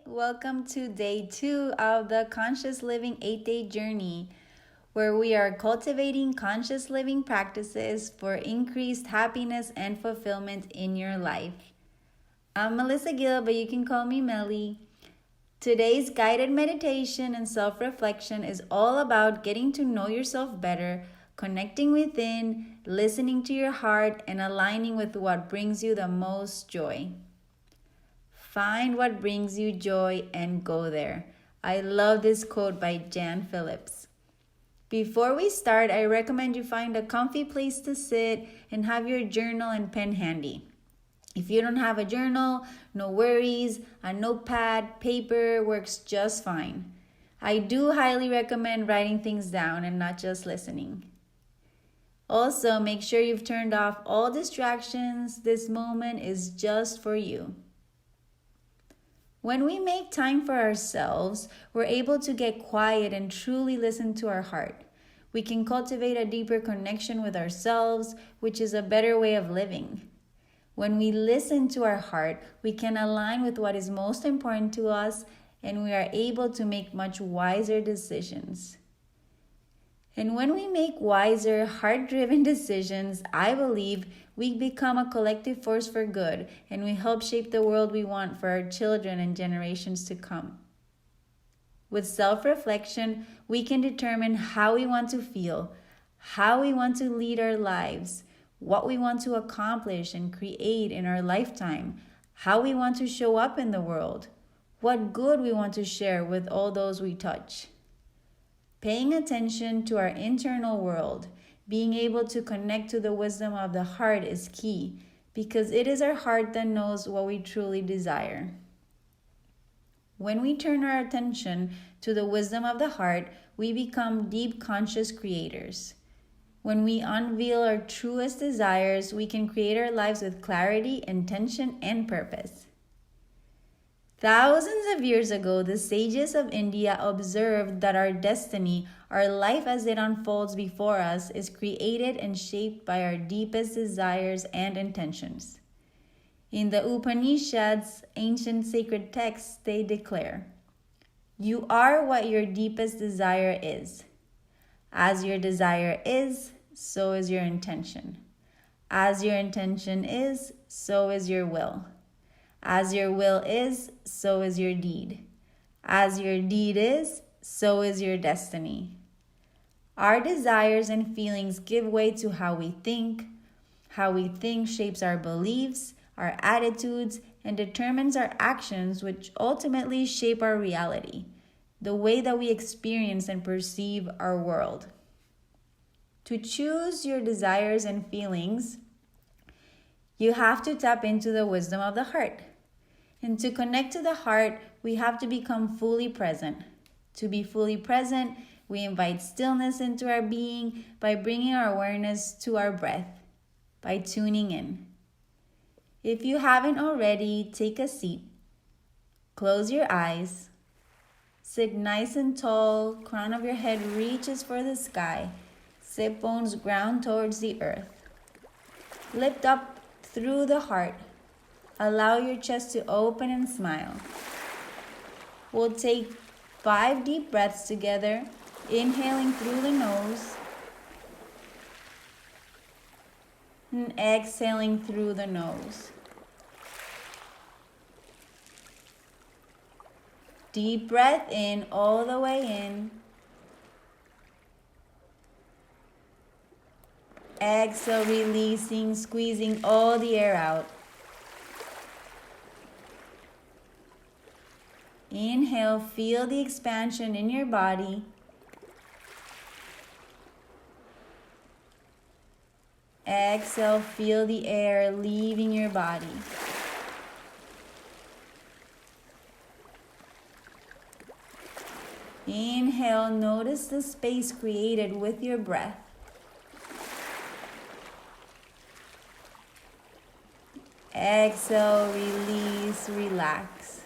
Welcome to day 2 of the Conscious Living 8-Day Journey, where we are cultivating conscious living practices for increased happiness and fulfillment in your life. I'm Melissa Gill, but you can call me Meli. Today's guided meditation and self-reflection is all about getting to know yourself better, connecting within, listening to your heart, and aligning with what brings you the most joy. Find what brings you joy and go there. I love this quote by Jan Phillips. Before we start, I recommend you find a comfy place to sit and have your journal and pen handy. If you don't have a journal, no worries. A notepad, paper works just fine. I do highly recommend writing things down and not just listening. Also, make sure you've turned off all distractions. This moment is just for you. When we make time for ourselves, we're able to get quiet and truly listen to our heart. We can cultivate a deeper connection with ourselves, which is a better way of living. When we listen to our heart, we can align with what is most important to us, and we are able to make much wiser decisions. And when we make wiser, heart-driven decisions, I believe we become a collective force for good, and we help shape the world we want for our children and generations to come. With self-reflection, we can determine how we want to feel, how we want to lead our lives, what we want to accomplish and create in our lifetime, how we want to show up in the world, what good we want to share with all those we touch. Paying attention to our internal world, being able to connect to the wisdom of the heart is key, because it is our heart that knows what we truly desire. When we turn our attention to the wisdom of the heart, we become deep conscious creators. When we unveil our truest desires, we can create our lives with clarity, intention, and purpose. Thousands of years ago, the sages of India observed that our destiny, our life as it unfolds before us, is created and shaped by our deepest desires and intentions. In the Upanishads, ancient sacred texts, they declare, "You are what your deepest desire is. As your desire is, so is your intention. As your intention is, so is your will. As your will is, so is your deed. As your deed is, so is your destiny." Our desires and feelings give way to how we think. How we think shapes our beliefs, our attitudes, and determines our actions, which ultimately shape our reality, the way that we experience and perceive our world. To choose your desires and feelings, you have to tap into the wisdom of the heart. And to connect to the heart, we have to become fully present. To be fully present, we invite stillness into our being by bringing our awareness to our breath, by tuning in. If you haven't already, take a seat. Close your eyes. Sit nice and tall, crown of your head reaches for the sky. Sit bones ground towards the earth. Lift up through the heart. Allow your chest to open and smile. We'll take 5 deep breaths together, inhaling through the nose and exhaling through the nose. Deep breath in all the way in. Exhale, releasing, squeezing all the air out. Inhale, feel the expansion in your body. Exhale, feel the air leaving your body. Inhale, notice the space created with your breath. Exhale, release, relax.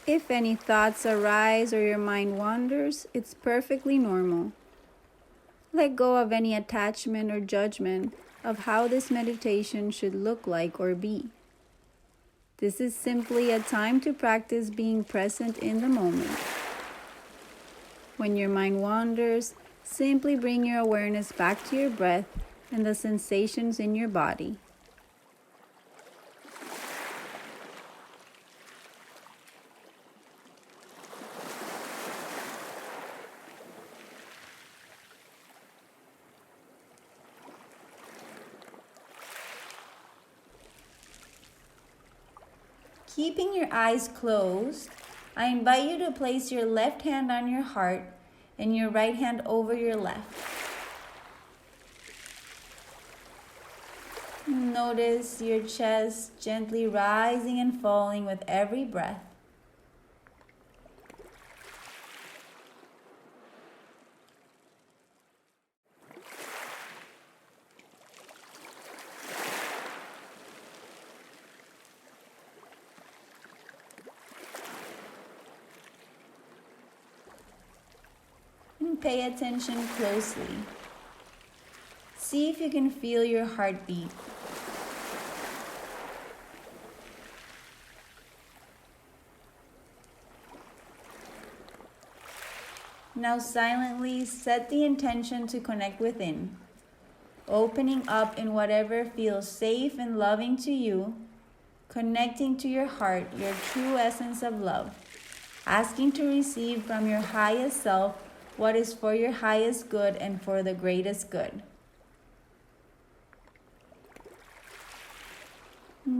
If any thoughts arise or your mind wanders, it's perfectly normal. Let go of any attachment or judgment of how this meditation should look like or be. This is simply a time to practice being present in the moment. When your mind wanders, simply bring your awareness back to your breath and the sensations in your body. Keeping your eyes closed, I invite you to place your left hand on your heart and your right hand over your left. Notice your chest gently rising and falling with every breath. And pay attention closely. See if you can feel your heartbeat. Now silently set the intention to connect within, opening up in whatever feels safe and loving to you, connecting to your heart, your true essence of love, asking to receive from your highest self what is for your highest good and for the greatest good.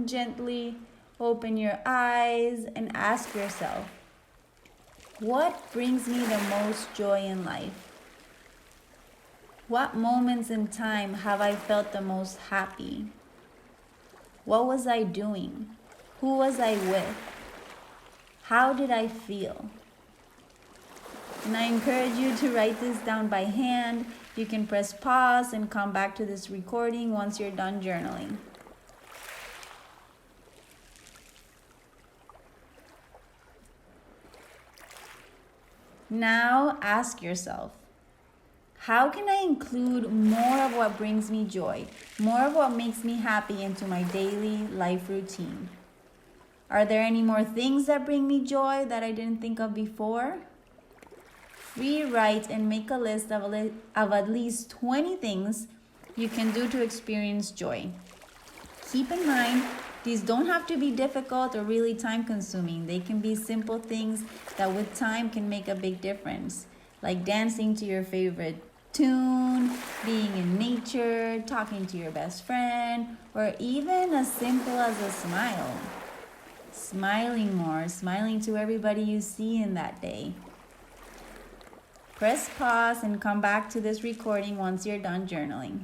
Gently open your eyes and ask yourself, what brings me the most joy in life? What moments in time have I felt the most happy? What was I doing? Who was I with? How did I feel? And I encourage you to write this down by hand. You can press pause and come back to this recording once you're done journaling. Now ask yourself, how can I include more of what brings me joy, more of what makes me happy into my daily life routine? Are there any more things that bring me joy that I didn't think of before? Rewrite and make a list of at least 20 things you can do to experience joy. Keep in mind, these don't have to be difficult or really time-consuming. They can be simple things that with time can make a big difference, like dancing to your favorite tune, being in nature, talking to your best friend, or even as simple as a smile. Smiling more, smiling to everybody you see in that day. Press pause and come back to this recording once you're done journaling.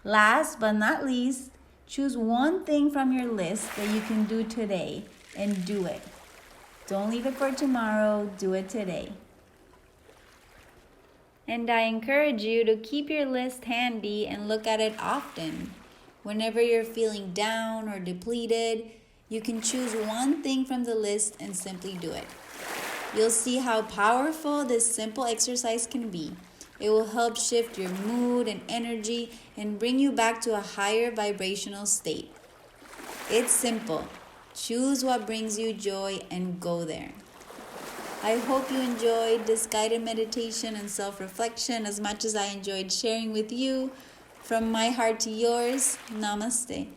Last but not least, choose one thing from your list that you can do today and do it. Don't leave it for tomorrow, do it today. And I encourage you to keep your list handy and look at it often. Whenever you're feeling down or depleted, you can choose one thing from the list and simply do it. You'll see how powerful this simple exercise can be. It will help shift your mood and energy and bring you back to a higher vibrational state. It's simple. Choose what brings you joy and go there. I hope you enjoyed this guided meditation and self-reflection as much as I enjoyed sharing with you. From my heart to yours, namaste.